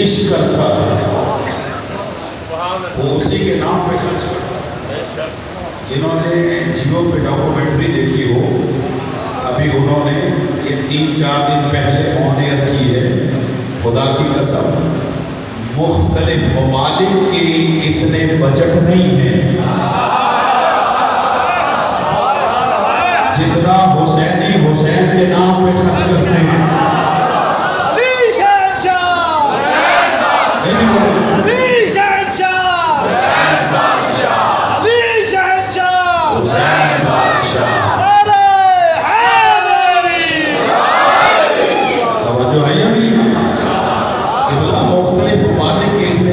عشق کرتا ہے وہ اسی کے نام پہ خرچ کرتا ہے۔ جنہوں نے جیو پہ ڈاکومنٹری دیکھی ہو، ابھی انہوں نے یہ 3-4 دن پہلے آن ایئر کی ہے، خدا کی قسم مختلف ممالک کے اتنے بجٹ نہیں ہیں جتنا حسین کے نام پہ خرچ کرتے ہیں۔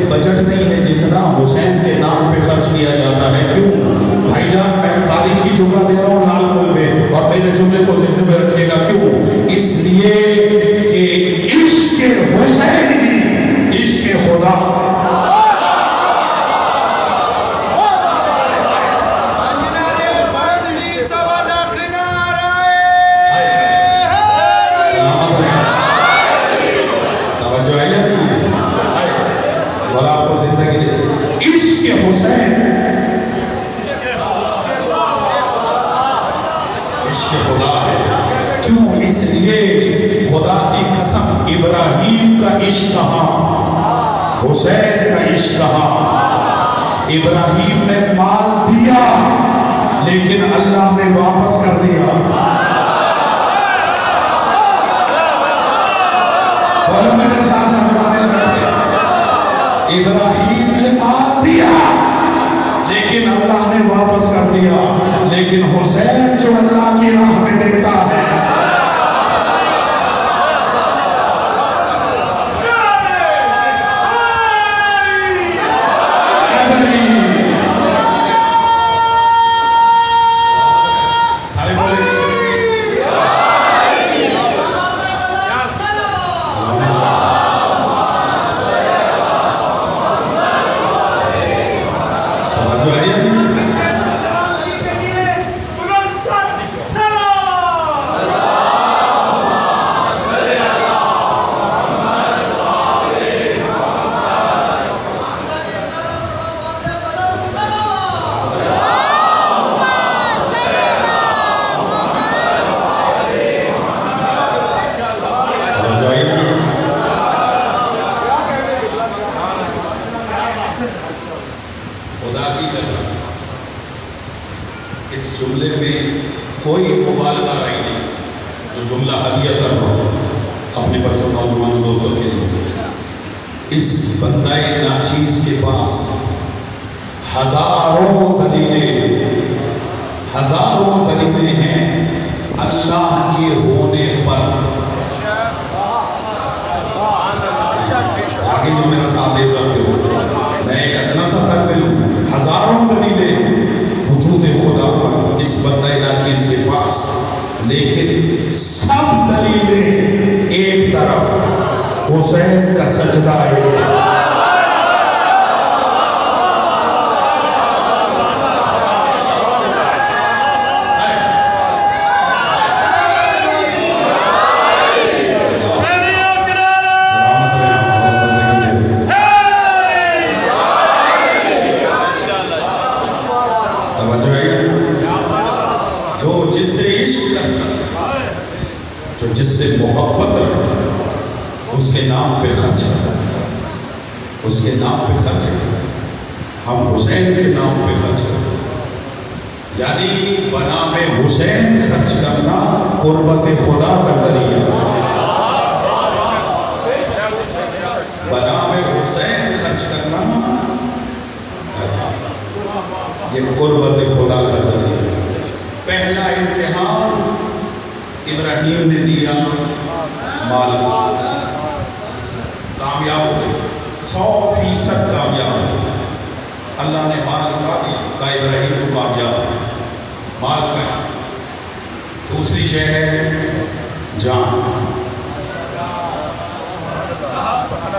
بجٹ نہیں ہے جتنا حسین کے نام پہ خرچ کیا جاتا ہے۔ کیوں بھائی جان، میں تاریخی جملہ دے رہا ہوں لال پور میں، اور میرے جملے کو ذہن میں رکھیے گا۔ کیوں؟ اس لیے کہ عشق حسین ہی عشق خدا۔ ابراہیم کا عشق کہاں، حسین کا عشق کہاں؟ ابراہیم نے مال دیا لیکن اللہ نے واپس کر دیا۔ بولو میرے ساتھ ابراہیم نے مال دیا لیکن اللہ نے واپس کر دیا، لیکن حسین جو اللہ کی راہ میں دیتا ہے کوئی مبالغہ نہیں، جو جملہ ہدیہ کر رہا ہوں اپنے بچوں نوجوان دوستوں کے لیے۔ اس بندہ ناچیز کے پاس ہزاروں دلیلیں ہیں اللہ کے ہونے پر۔ آگے جو میرا ساتھ دے سکتے ہو، میں ایک ادنا سا تک ملوں، ہزاروں دلیلیں وجود خدا پر اس بندہ ناچیز کے پاس، لیکن سب دلیلیں ایک طرف، حسین کا سجدہ ہے۔ جو جس سے محبت رکھتا اس کے نام پہ خرچ کرتا ہے، اس کے نام پہ خرچ کرتا ہے۔ ہم حسین کے نام پہ خرچ کرتے ہیں، یعنی بنام حسین خرچ کرنا قربت خدا کا ذریعہ، بنام حسین خرچ کرنا یہ قربت خدا کا ذریعہ۔ پہلا امتحان ابراہیم نے دیا، مال کامیاب ہو گئے، 100% کامیاب ہو گئے۔ اللہ نے مال کا دیا، کہا ابراہیم کو کامیاب مال کا۔ دوسری شے ہے جان،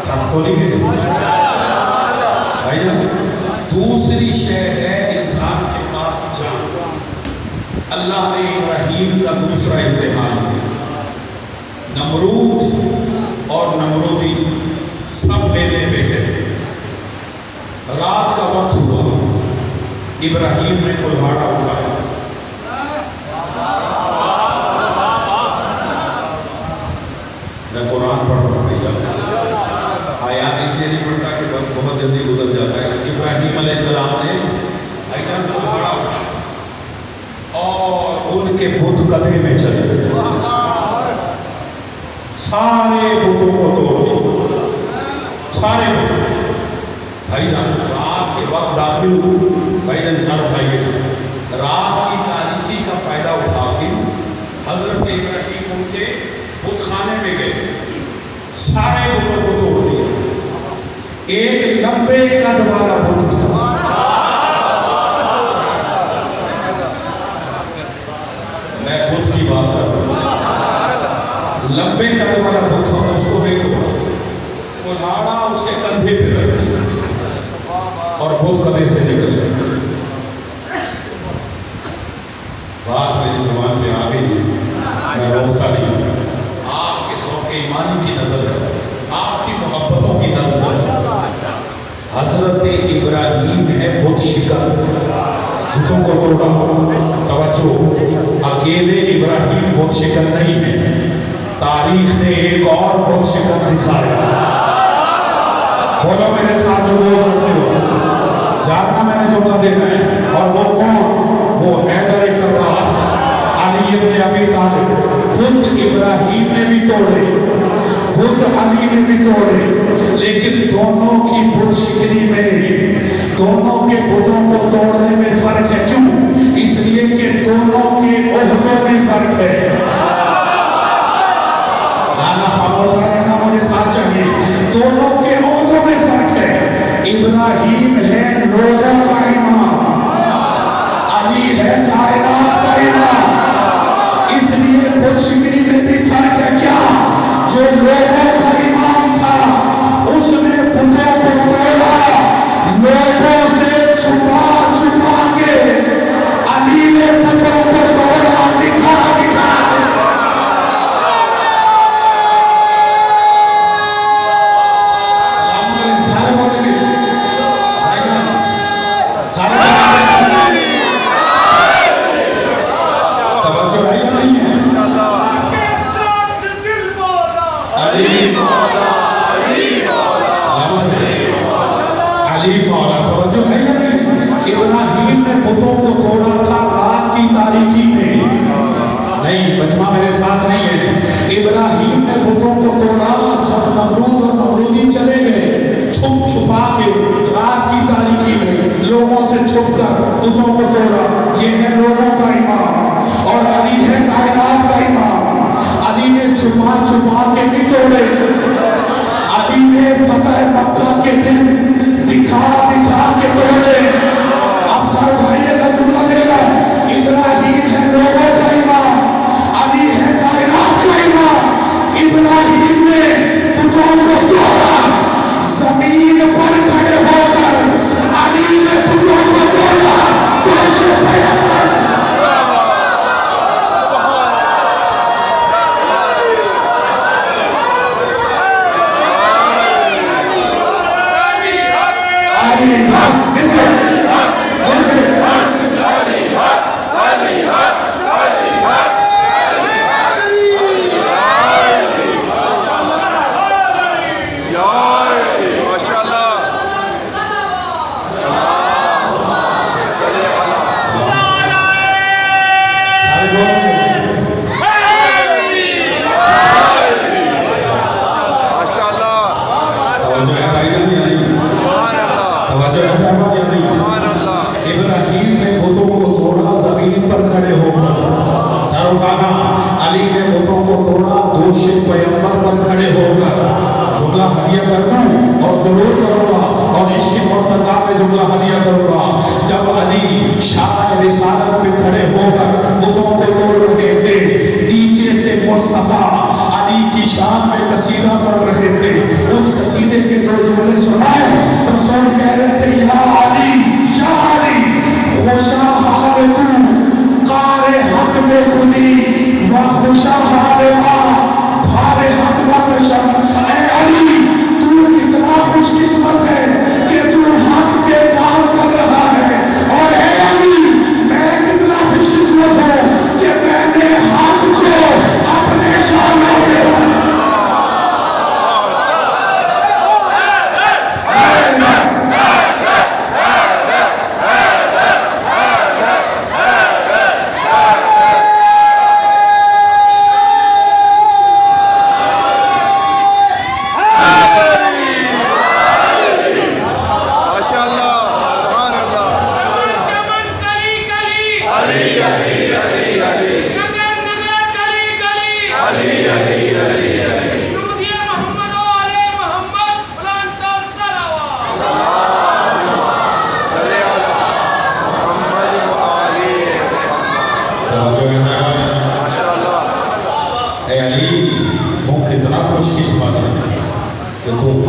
تھک تو نہیں گئے بھائی جان؟ دوسری شے ہے انسان کے پاس جان۔ اللہ نے ابراہیم کا دوسرا امتحان دیا۔ نمرود اور نمرودی سب میرے ابراہیم نے کلہاڑا اٹھایا، میں قرآن پڑھ رہا ہوں آیات اس لیے نہیں پڑھتا کہ وقت بہت جلدی گزر جاتا ہے. ابراہیم علیہ السلام نے کلہاڑا اٹھایا اور ان کے بت گدھے میں چلے، سارے بتوں کو توڑ دیا، سارے بت. بھائی جان رات کے وقت داخل ہوئے، بھائی جان ساتھ اٹھائیے، رات کی تاریکی کا فائدہ اٹھا کے حضرت ابراہیم ان کے بت خانے میں گئے، سارے بتوں کو توڑ دیا. ایک لمبے قد والا بت تھا، میں بت کی بات کر رہا ہوں، لمبے قد والا بت تھا، اس کو بھی توڑا، کلہاڑا اس کے کندھے پہ رکھ دیا اور بت گدھے سے نکل گئے. بات میری زبان پہ آ گئی، میں روکتا نہیں ہوں. آپ کے ذوق ایمانی کی نظر ہے، آپ کی محبتوں کی نظر ہے. حضرت ابراہیم ہے بت شکن، بتوں کو توڑا. توجہ، اکیلے ابراہیم بت شکن نہیں ہے، تاریخ نے ایک اور بت شکن دکھایا. بولو میرے ساتھ جو بول سکتے ہو، جاننا میں نے جملہ دینا ہے. اور وہ کون؟ وہ حیدر کرار، علی ابن ابی طالب. بت ابراہیم نے بھی توڑے، بت علی نے بھی توڑے، لیکن دونوں کی بت شکنی میں، دونوں کے بتوں کو توڑنے میں فرق ہے. کیوں؟ اس لیے کہ دونوں کے عہدوں میں فرق ہے. نانا خاموش رہنا، مجھے ساتھ چاہیے. دونوں کے عہدوں میں فرق ہے. ابراہیم ہے لوگوں کا امام، علی ہے کائنات کا امام. اس لیے بت شکنی میں بھی فرق ہے. کیا؟ جو لوگوں کا امام تھا اس نے بتوں کو توڑا، لوگوں سے چھپا چھپا کے علی نے بتوں کو توڑا، دکھا دکھا. ابراہیم نے بتوں کو توڑا تھا رات کی تاریکی میں. نہیں، مجمع میرے ساتھ نہیں ہے. ابراہیم نے بتوں کو توڑا جب نمرود اور نمرودی چلے گئے، چھپ چھپا کے رات کی تاریکی میں لوگوں سے چھپ کر بتوں کو توڑا. یہ ہے لوگوں کا امام اور علی ہے کائنات کا امام. علی نے چھپا چھپا کے نہیں توڑے، علی نے فتح مکہ کے دن دکھا دکھا کے توڑے. اب سر بھائیے کا جملہ دے گا، ابراہیم ہے لوگوں کا امام، علی ہے کائنات کا امام. ابراہیم نے بتوں کو توڑا، زمین پر کھڑے ہو کر علی نے بتوں کو توڑا. دوشے پیغمبر ابراہیم نے بتوں کو توڑا، زمین پر کھڑے ہو کر. سر اٹھانا. علی نے بتوں کو توڑا، دوش پیغمبر پر کھڑے ہو کر. جملہ ہدیہ کرتا ہوں اور ضرور کروں گا، اور عشق مرتضیٰ میں جملہ ہدیہ کروں گا. جب علی شاہ رسالت پہ کھڑے ہو کر بتوں کو توڑ رہے تھے، نیچے سے مصطفیٰ علی کی شان میں قصیدہ پڑھ رہے تھے. اس قصیدے کے دو جملے سنائے. رسول کہہ رہے تھے، یا علی یا علی خوشا حال تو قار حق میں کنی و خوشا حال ما بھار حق مکشم. اے علی تو کتنا خوش قسمت ہے کہ تو حق کے کام کر رہا ہے، اور اے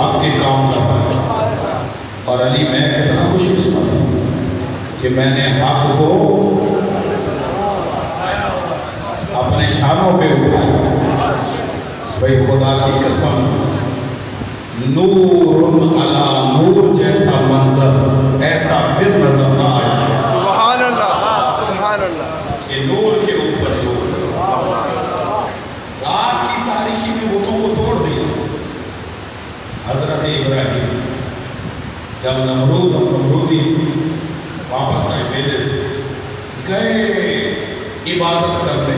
حق کے کام کر رہا ہے. اور علی میں کتنا خوش قسمت ہوں کہ میں نے حق کو اپنے شانوں پہ اٹھایا. بھئی خدا کی قسم، نور علی نور جیسا منظر ایسا پھر نظر نہ آیا. سبحان اللہ، سبحان اللہ. کہ نور کے اوپر نور. رات کی تاریکی میں بتوں کو توڑ دیا. حضرت ابراہیم جب نمرود اور نمرودی واپس آئے میلے سے، گئے عبادت کرنے،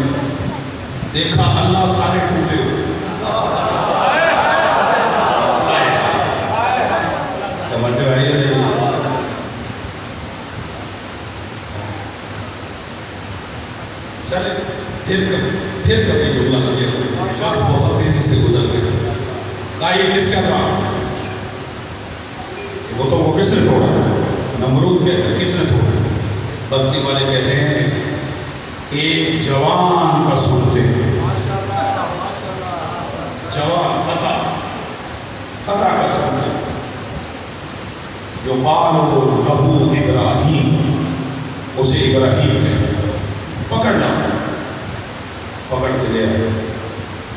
دیکھا اللہ سارے ٹوٹے ہوئے. توجہ آئی ہے؟ چلے پھر کبھی جملہ لگے. وقت بہت تیزی سے گزر گیا. کہا یہ کس کا کام؟ وہ تو وہ کس نے توڑا؟ نمرود کہتے ہیں کس نے توڑا؟ بستی والے کہتے ہیں ایک جوان کا سنتے ہیں. جوان فتح کا سنتے ہیں. جو قالوا لہو ابراہیم، اسے ابراہیم کہتے ہیں. پکڑ لا، پکڑ کے لے آئے.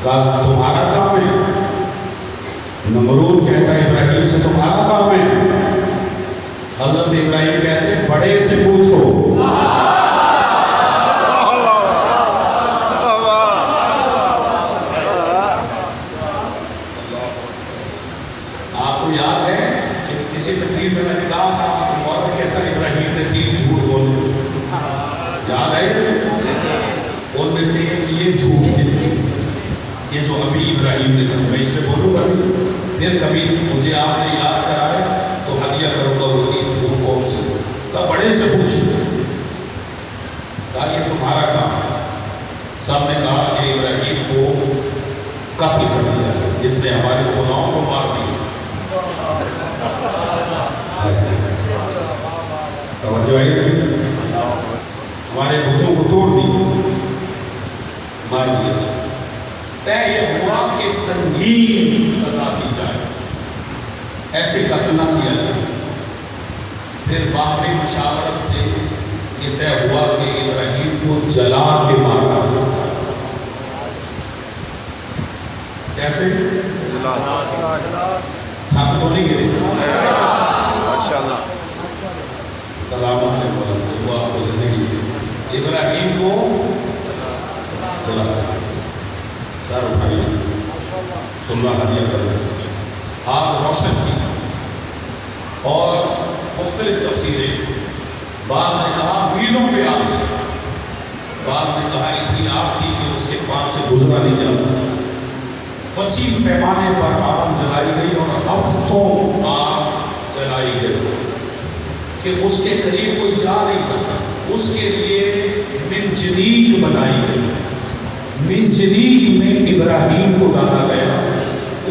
کہا تمہارا کام ہے؟ نمرود کہتا ہے ابراہیم سے تمہارا کام ہے؟ حضرت ابراہیم کہتے ہیں بڑے سے پوچھو. آپ کو یاد ہے کہ کسی تقریر میں نے کہا تھا کہ مولانا کہتا ہے ابراہیم نے 3 جھوٹ بولے. یاد ہے؟ ان میں سے یہ جھوٹ کے لیے یہ جو ابھی ابراہیم نے کہا، میں اس پہ بولوں گا پھر کبھی مجھے آپ نے یاد کرائے تو ہدیہ کروں گا وہ 3 جھوٹ کون سے. کہا بڑے سے پوچھو. کہا یہ تمہارا کام ہے. سب نے کہا کہ ابراہیم کو قتل کر دیا جس نے ہمارے خداؤں کو مار دیا. توجہ آئی؟ ہمارے بتوں کو توڑ دی، مار دیا. طے یہ ہوا کہ سنگین سزا دی جائے، ایسے قتل نہ کیا جائے. پھر باہمی مشاورت سے یہ طے ہوا کہ ابراہیم کو جلا کے مارا جائے. کیسے؟ تھک تو نہیں گئے؟ ماشاءاللہ. سلامت ہے وہ آپ کو زندگی دی. ابراہیم کو جلا سر اٹھائیے، جملہ ہدیہ کرو، آگ روشن کی. اور مختلف تفسیریں، بعض نے کہا میلوں پہ آگ تھی، بعض نے کہا اتنی آگ تھی کہ اس کے پاس سے گزرا نہیں جا سکتا. وسیع پیمانے پر آگ جلائی گئی اور ہفتوں آگ جلائی گئی کہ اس کے قریب کوئی جا نہیں سکتا. اس کے لیے منجنیق بنائی گئی. منجنیق میں ابراہیم کو ڈالا گیا.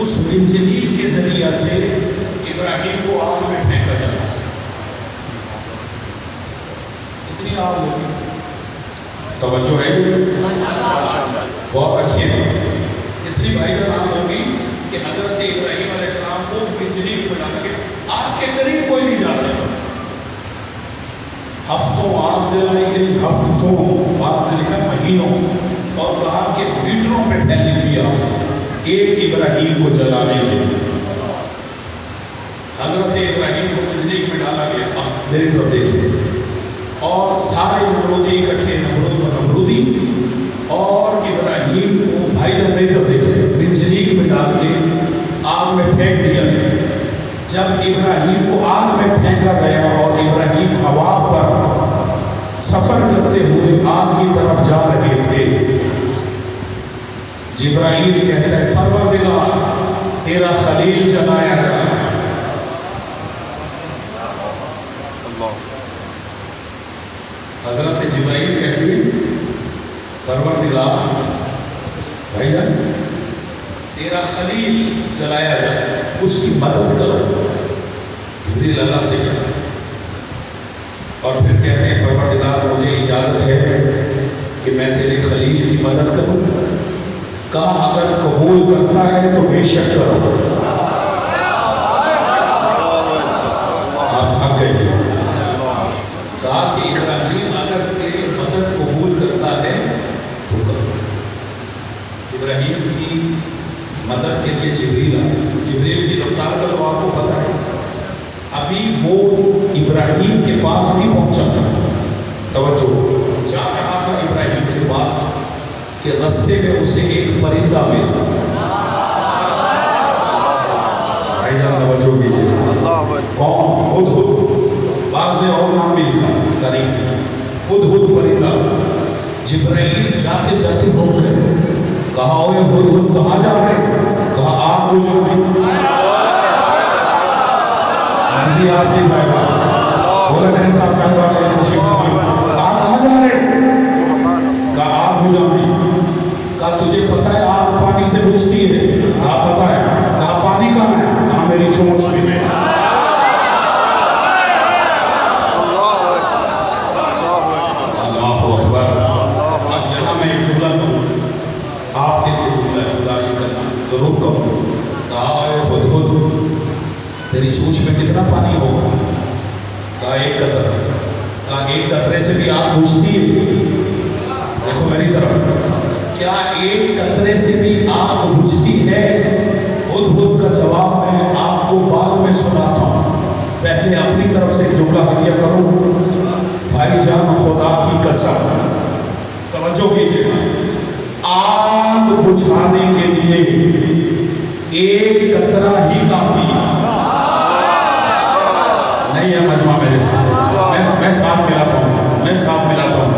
اس منجنیق کے ذریعہ سے ابراہیم کو آگ میں پھینکا جاتا. اتنی آگ ہوگی. توجہ ہے؟ غور رکھیے. اتنی بھائی جان آگ ہوگی کہ حضرت ابراہیم علیہ السلام کو منجنیق میں ڈال کے آگ کے قریب کوئی نہیں جا سکتا. ہفتوں آگ جلائی گئی، ہفتوں، بعض نے لکھا مہینوں، اور کہا کہ میٹروں پہ پھیلی ہوئی آگ ایک ابراہیم کو جلانے کے لیے. حضرت ابراہیم کو منجنیق میں ڈالا گیا. اب میری طرف دیکھیے. اور سارے نمرودی اکٹھے، نمرود اور نمرودی، اور ابراہیم کو بھائی جان میری طرف دیکھیے منجنیق میں ڈال کے آگ میں پھینک دیا گیا. جب ابراہیم کو آگ میں پھینکا گیا اور ابراہیم ہوا پر سفر کرتے ہوئے آگ کی طرف جا رہے تھے، جبرائیل کہتا ہے پروردگار تیرا خلیل جلایا جا رہا ہے. حضرت جبرائیل کہتے ہیں پروردگار بھائی جان تیرا خلیل جلایا جائے، اس کی مدد کرو. جبریل اللہ سے کہتا ہے اور پھر کہتے ہیں پروردگار مجھے اجازت ہے کہ میں تیرے خلیل کی مدد کروں. کہا اگر قبول کرتا ہے تو بے شک کرو. ابھی وہ ابراہیم کے پاس نہیں پہنچا تھا. توجہ, جا رہا تھا ابراہیم کے پاس کہ رستے میں اسے ایک پرندہ ملا. بھائی جان توجہ کیجیے. کون؟ ہدہد. بعض نے اور نام بھی لکھا تاریخ. ہدہد پرندہ. جبرائیل جاتے جاتے ہو گئے, کہا اوے ہدہد کہاں جا رہے؟ کہا آپ مجھے نازی آپ کی صاحبہ بولا میرے ساتھ صاحبہ نے مشکل آپ کہاں جا رہے؟ کہا آپ مجھے کہا تجھے پتہ ہے آگ پانی سے بجھتی ہے؟ کہا پتہ ہے. کہا پانی کہاں ہے؟ کہا میری چونچ میں. اللہ اکبر. اب یہاں میں ایک جملہ دوں, آپ کے لیے جملہ خدا کی قسم ضرور کہوں. کہا اے ہدہد تیری چونچ میں کتنا پانی ہوگا؟ کہا ایک قطرہ. کہا ایک قطرے سے بھی آگ بجھتی ہے؟ دیکھو میری طرف, کیا ایک قطرے سے بھی آگ بجھتی ہے؟ ہدہد کا جواب میں آپ کو بعد میں سناتا ہوں, پہلے اپنی طرف سے جملہ ہدیہ کروں. بھائی جان خدا کی قسم توجہ کیجیے, آگ بجھانے کے لیے ایک قطرہ ہی کافی نہیں ہے. مجمع میرے ساتھ, میں ساتھ ملاتا ہوں.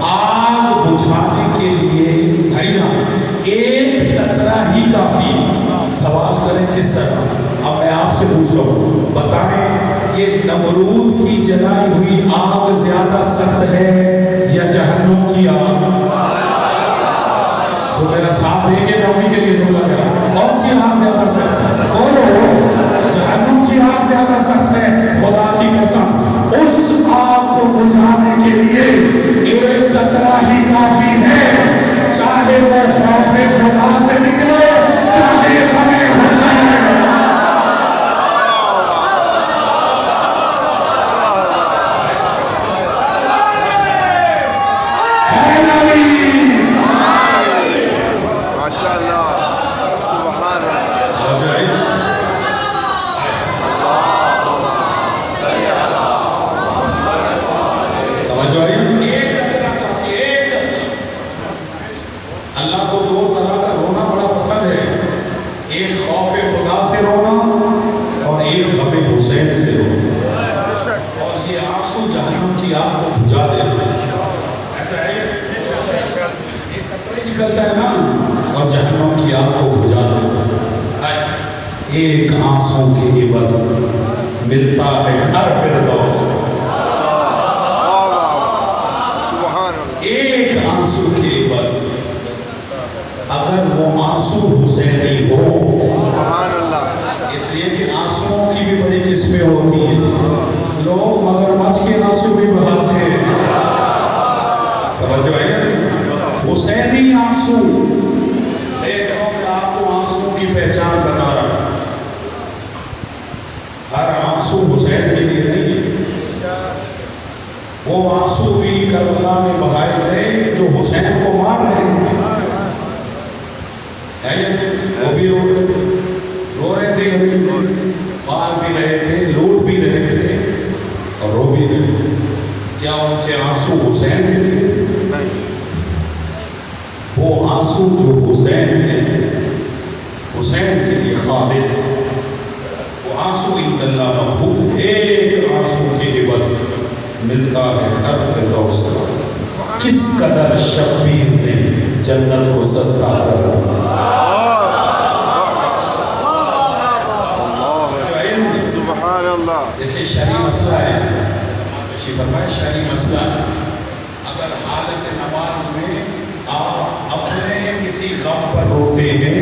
آگ بجھانے کے لیے بھائی جان ایک قطرہ ہی کافی. سوال کریں کس طرح؟ اب میں آپ سے پوچھتا ہوں, بتائیں کہ نمرود کی جلائی ہوئی آگ زیادہ سخت ہے یا جہنم کی آگ؟ تو میرا ساتھ دیں گے نومی کے لیے جملہ کریں, کون سی آگ زیادہ سخت ہے؟ بولو. جہنم کی آگ زیادہ سخت ہے. خدا کی قسم اس آگ کو بجھانے کے لیے ایک قطرہ ہی کافی ہے, چاہے وہ خوف خدا سے نکلے چاہے غم حسین. اللہ کو دو طرح کا رونا بڑا پسند ہے, ایک خوف خدا سے رونا اور ایک غم حسین سے رونا. اور یہ آنسو جہنم کی آگ کو بجھا دیتے ہیں. ایسا ہے ایک قطرے نکلتا ہے نا اور جہنم کی آگ کو بجھا دیتے ہیں. ایک آنسو کے عوض ملتا ہے ہر فردوس. ایک آنسو کے عوض اگر وہ آنسو حسینی ہو. سبحان اللہ. اس لیے کہ آنسوؤں کی بھی بڑی قسمیں ہوتی ہیں. لوگ مگرمچھ کے آنسو بھی بہاتے ہیں. توجہ ہے, حسینی آنسو. دیکھو میں آپ کو آنسوؤں کی پہچان بتا رہا ہوں. ہر آنسو حسین کے لیے نہیں ہے. وہ آنسو بھی کربلا میں بہائے گئے جو حسین کو مار رہے تھے. وہ بھی رو رہے تھے, مار بھی رہے تھے, لوٹ بھی رہے تھے اور رو بھی رہے تھے. کیا ان کے آنسو حسین کے لیے؟ وہ آنسو جو حسین کے لیے خالص, وہ آنسو عند اللہ مقبول. ایک آنسو کے عوض ملتا ہے ہر فردوس کا. کس قدر شبیر نے جنت کو سستا کر دیا. سبحان اللہ. دیکھیں شرعی مسئلہ ہے, فرمائے شرعی مسئلہ ہے. اگر حالت نماز میں آپ اپنے کسی غم پر روتے ہیں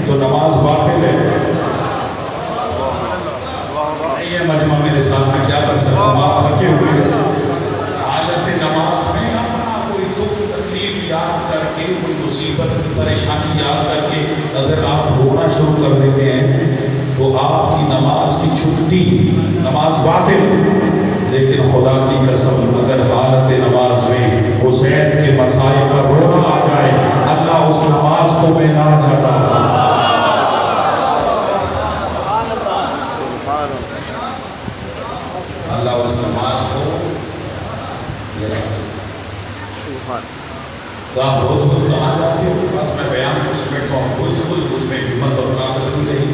تو نماز باطل ہے. یہ مجمع میرے ساتھ میں کیا کر سکتا ہوں, آپ تھکے ہوئے. حالت نماز میں اپنا کوئی دکھ تکلیف یاد کر کے, کوئی مصیبت پریشانی یاد کر کے اگر آپ رونا شروع کر دیتے ہیں تو آپ کی نماز کی چھٹی, نماز باطل. لیکن خدا کی قسم اگر حالت نماز میں حسین کے مسائل پر رونا آ جائے, اللہ اس نماز کو بے ناز عطا فرمائے. اللہ اس نماز کو خود کہاں جاتے ہو؟ بس میں بیان کو سمیٹتا ہوں، خود اس میں ہمت اور طاقت بھی رہی،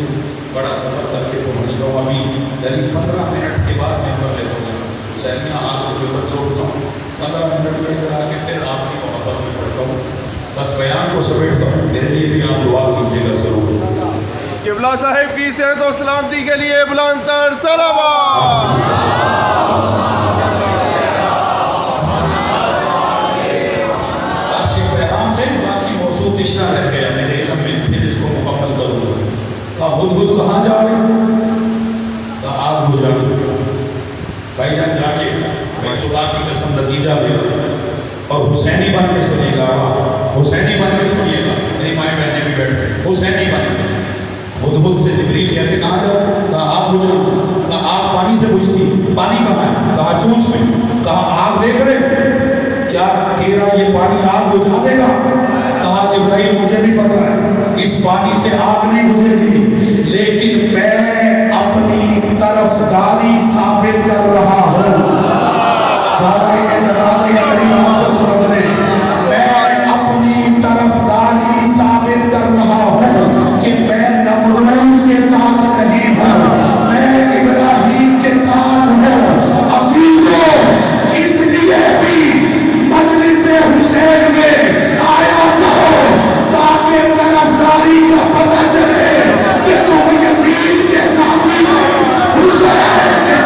بڑا سفر کر کے پہنچتا ہوں. ابھی یعنی 15 منٹ کے بعد میں کر لیتا ہوں حسینیہ آگ سے بھی اوپر چھوڑتا ہوں. 15 منٹ میں ادھر آ کے پھر آپ کی محبت میں پڑھتا ہوں. بس بیان کو سمیٹتا ہوں. میرے لیے بھی آپ دعا کیجیے گا ضرور. قبلہ صاحب کی صحت و سلامتی کے لیے بلند تر صلوات. تشنا رہ گیا میرے علم میں، پھر اس کو مکمل کروں گا. خود کہاں جا رہے؟ آگ بجھا دو. بھائی جان جا کے میں خدا کی قسم نتیجہ دے گا اور حسینی بن کے سنیے گا. حسینی بن کے سنیے گا. میری مائیں بہنیں بھی بیٹھ گئے. حسینی بن کے خود سے جبریل کہتے کہاں جاؤ؟ کہا آگ بجھا. کہا آگ پانی سے بجھتی. پانی کہاں ہے؟ کہا چونچ میں. کہا آگ دیکھ رہے کیا تیرا یہ پانی آگ بجھا دے گا؟ کہا جبرائیل مجھے بھی پتا ہے اس پانی سے آگ نہیں بجھے گی، لیکن میں اپنی طرفداری ثابت کر رہا ہوں. زیادہ انہیں جگہ دیں میری بات کو سمجھ لیں. میں اپنی طرفداری ثابت کر رہا ہوں کہ میں نمرود کے ساتھ نہیں ہوں، میں ابراہیم کے ساتھ ہوں. عزیزوں اس لیے بھی مجلس حسین میں آیا کرو تاکہ طرفداری کا پتہ چلے کہ تم یزید کے ساتھی ہو. حسین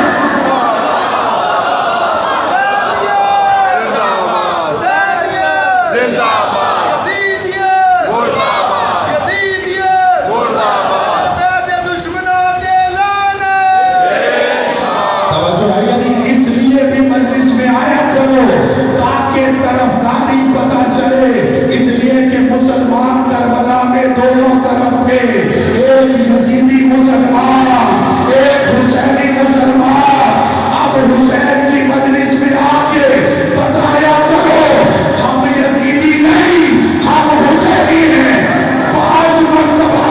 زندہ باد یزیدیت مردہ باد یزیدیت مردہ باد بیعت دشمنوں کے لعنت. توجہ ہے یعنی اس لیے بھی مجلس میں آیا کرو تاکہ طرفداری پتہ چلے. اس لیے کہ مسلمان کربلا میں دونوں طرف تھے، ایک یزیدی مسلمان ایک حسینی مسلمان. اب حسین کی مجلس میں آ کے بتایا کرو ہم یزیدی نہیں ہم حسینی ہیں. 5 مرتبہ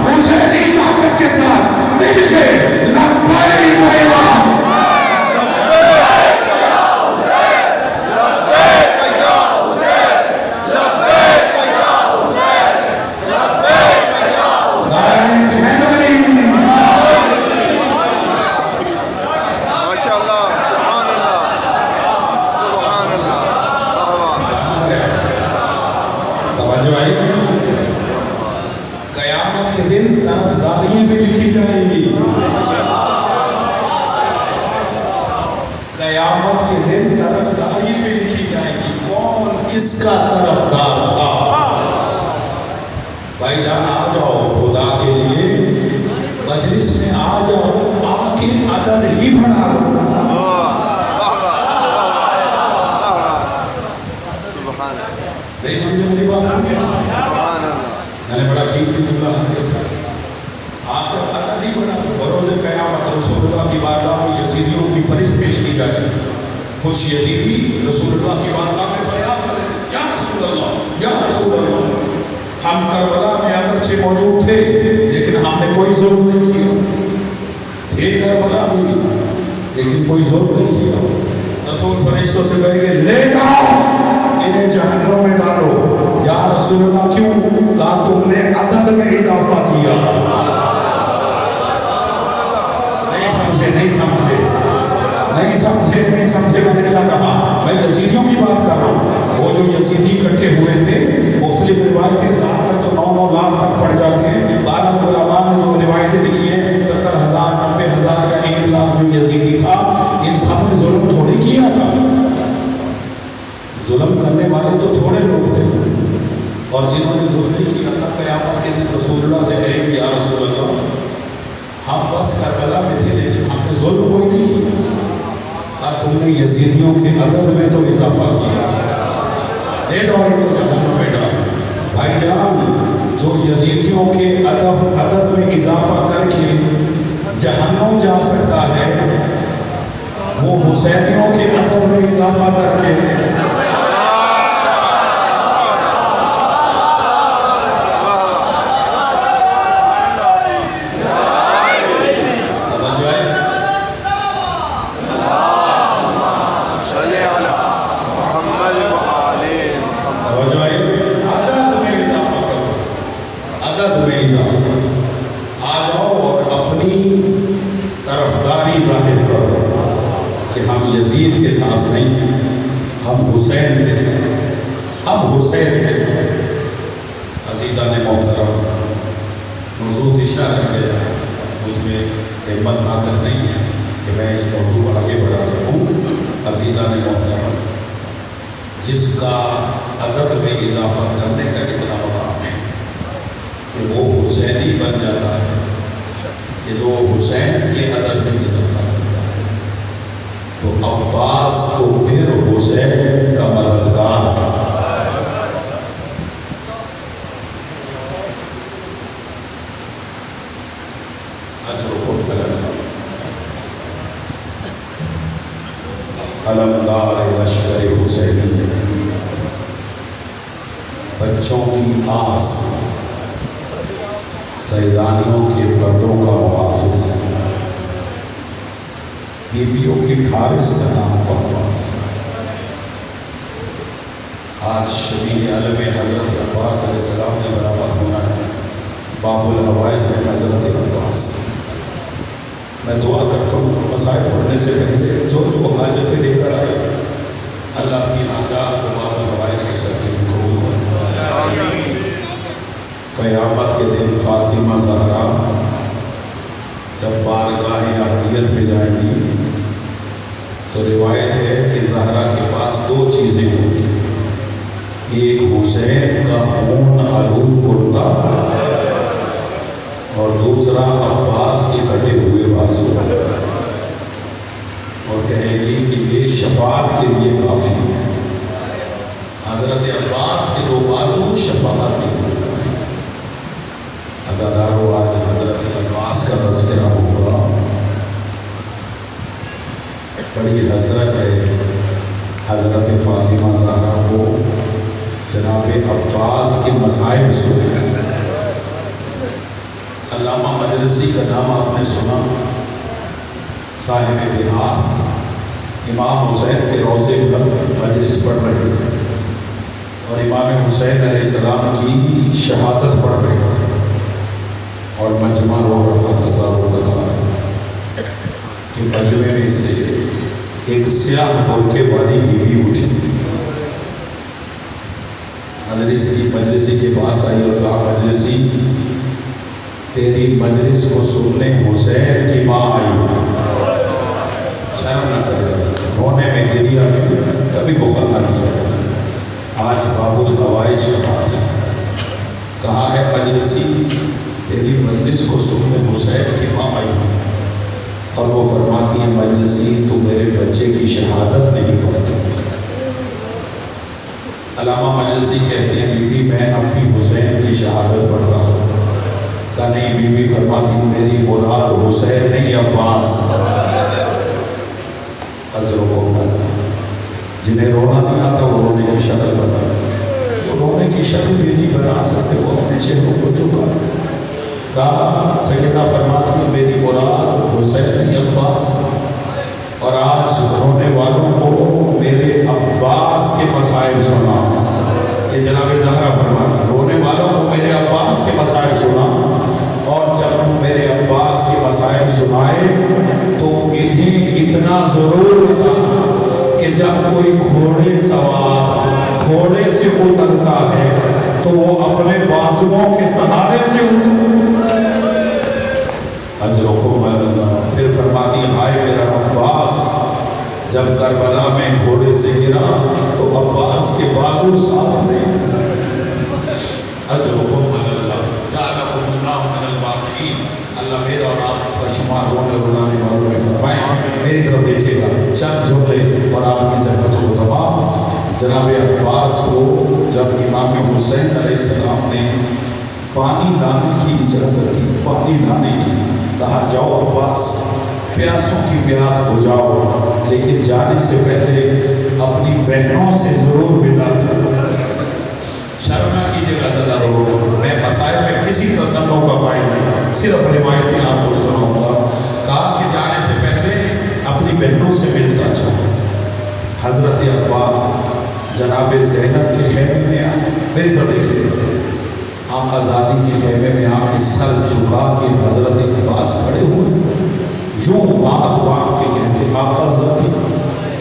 حسینی طاقت کے ساتھ مل کے لبیک یا قیامت کے دن طرفداریاں بھی لکھی جائیں گی. قیامت کے دن طرفداریاں بھی لکھی جائیں گی. کون کس کا طرفدار تھا؟ بھائی جان آ جاؤ خدا کے لیے مجلس میں آ جاؤ، آ کے عدد ہی بڑھا دو. نہیں سمجھے میری بات؟ میں نے بڑا قیمتی جملہ دیکھا. آپ کا عدد ہی بڑھا دو. بروز قیامت رسول اللہ کی بارگاہ میں یزیدیوں کی فہرست پیش کی جائے گی. کچھ یزیدی رسول اللہ کی بارگاہ میں فریاد کریں یا رسول اللہ یا رسول اللہ ہم کربلا میں اگرچہ موجود تھے لیکن ہم نے کوئی ظلم نہیں کیا. تھے کربلا میں لیکن کوئی ظلم نہیں کیا. رسول فرشتوں سے کہیں گے لے جاؤ انہیں جہنم میں ڈالو. یا رسول اللہ کیوں؟ کہا تم نے عدد میں اضافہ کیا. نہیں سمجھے میں نے کیا کہا؟ میں یزیدیوں کی بات کر رہا ہوں. وہ جو یزیدی اکٹھے ہوئے تھے مختلف روایتیں زیادہ تر تو 9 لاکھ تک پڑ جاتے ہیں. بعض علماء نے جو روایتیں لکھی ہیں 70,000 90,000 یا 1 لاکھ جو یزیدی تھا. ان سب نے ظلم تھوڑی کیا تھا. ظلم کرنے والے تو تھوڑے لوگ تھے اور جنہوں نے ظلم نہیں کیا تھا قیامت کے دن رسول اللہ سے کہیں گے یا رسول اللہ ہم بس کربلا میں تھے لیکن ہم نے ظلم کوئی نہیں کیا. تم نے یزیدیوں کے عدد میں تو اضافہ کیا. دے دو ان کو جہنم میں ڈال. بھائی جان جو یزیدیوں کے عدد میں اضافہ کر کے جہنم جا سکتا ہے وہ حسینیوں کے عدد میں اضافہ کر کے قربانی ظاہر کرو کہ ہم یزید کے ساتھ نہیں، ہم حسین کے ساتھ، ہم حسین کے ساتھ۔ عزیزان محترم، موضوع اشارہ کیا، مجھ میں ہمت طاقت نہیں ہے کہ میں اس موضوع کو آگے بڑھا سکوں۔ عزیزان محترم، جس کا عدد میں اضافہ کرنے کا اتنا مقام ہے کہ وہ حسینی بن جاتا ہے، کہ جو حسین کے عدد میں اضافہ کرتا ہے، تو عباس تو پھر حسین کا مددگار علمدار لشکر حسینی، بچوں کی آس، سیدانیوں کے پردوں کا محافظ، بیویوں کی حارس کا نام عباس۔ آج شبیہ علم حضرت عباس علیہ السلام نے برابر ہونا ہے، باب الحوائج ہے حضرت عباس۔ میں دعا کرتا ہوں مسائل پڑھنے سے پہلے جو حاجتیں لے کر آئے، اللہ کی حاجات کو باب الحوائج کے ساتھ قبول فرمائے۔ قیامت کے دن فاطمہ زہرا جب بارگاہ احدیت میں جائیں گی تو روایت ہے کہ زہرا کے پاس دو چیزیں ہوں گی، ایک حسین کا خون آلود کرتا اور دوسرا عباس کے کٹے ہوئے بازو، اور کہے گی کہ یہ شفاعت کے لیے کافی ہے۔ حضرت عباس کے دو بازو شفاعت کے لیے کافی ہے۔ عزادارو، آج حضرت عباس کا تذکرہ ہوگا۔ بڑی حضرت ہے حضرت فاطمہ زہرا کو جناب عباس کے مسائل سنے۔ علامہ مجلسی کا نام آپ نے سنا، صاحب بہار، امام حسین کے روضے پر مجلس پڑھ رہے تھے اور امام حسین علیہ السلام کی شہادت پڑھ رہے تھے اور مجمع رو رہا تھا زارو قطار کہ مجمع میں سے ایک سیاہ برقعے والی بیوی اٹھی، مجلسی کے پاس آئی اور کہا، مجلسی تیری مجلس کو سننے حسین کی ماں آئی ہے، شرم نہ کرے، رونے میں گریہ میں کبھی بخل نہ کیا۔ آج باب الحوائج کا بات ہے، کہا ہے مجلسی تیری مجلس کو سننے حسین کی ماں آئی ہے، اور وہ فرماتی ہے، مجلسی تو میرے بچے کی شہادت نہیں پڑھتی۔ علامہ مجلسی کہتے ہیں، بی بی میں اب بھی حسین کی شہادت پڑھ رہا ہوں۔ کہا نہیں، بی بی فرماتی ہوں میری مراد حسین نہیں عباس۔ اجر و جنہیں رونا نہیں آتا وہ رونے کی شکل بنا، جو رونے کی شکل بھی نہیں بنا سکتے وہ اپنے چہروں کو چھپا۔ کہا سیدہ فرماتی ہوں میری مراد حسین نہیں عباس، اور آج رونے والوں کو میرے عباس کے مسائل سنا۔ یہ جناب زہرا فرماتی رونے والوں کو میرے عباس کے مسائل سنا، اور جب میرے عباس کے مسائل سنائے تو انہیں اتنا ضرور بتانا کہ جب کوئی گھوڑے سوار گھوڑے سے اترتا ہے تو وہ اپنے بازوؤں کے سہارے سے اجرکم اللہ۔ پھر فرماتی ہائے میرا عباس، جب کربلا میں گھوڑے سے گرا تو عباس کے بازو ساتھ نہیں۔ اجرکم اللہ، جعلکم اللہ من الباقین۔ اللہ میرا اور آپ کا شمار رونے رلانے والوں میں فرمائیں۔ میری طرف دیکھے گا، چند جملے اور آپ کی زحمتوں کو تمام۔ جناب عباس کو جب امام حسین علیہ السلام نے پانی لانے کی اجازت دی، پانی لانے کی، کہا جاؤ عباس پیاسوں کی پیاس بجھاؤ، لیکن جانے سے پہلے اپنی بہنوں سے ضرور ودا کرو۔ شرم نہ کیجیے گا لوگوں، میں مسائل میں کسی تصنع کا قائل نہیں، صرف روایتیں آپ کو سناؤں گا۔ کہا کہ جانے سے پہلے اپنی بہنوں سے ملتا جاؤ۔ حضرت عباس جناب زینب کے خیمے میں آئے، میری طرف دیکھیے، آقا زادی کے خیمے میں آپ کی سر جھکا کے حضرت عباس کھڑے ہوئے، یوں ہاتھ باندھ کے کہتے آقا ذاتی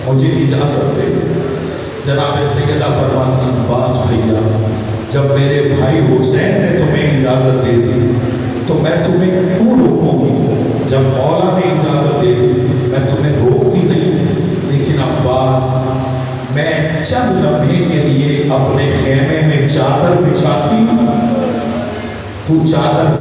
مجھے اجازت دے. جناب سیدہ فرماتی عباس بھیا جب میرے بھائی حسین نے تمہیں اجازت دے دی تو میں تمہیں کیوں روکوں گی؟ جب مولا نے اجازت دے دی میں تمہیں روکتی نہیں. لیکن عباس میں چند لمحے کے لیے اپنے خیمے میں چادر بچھاتی ہوں، تو چادر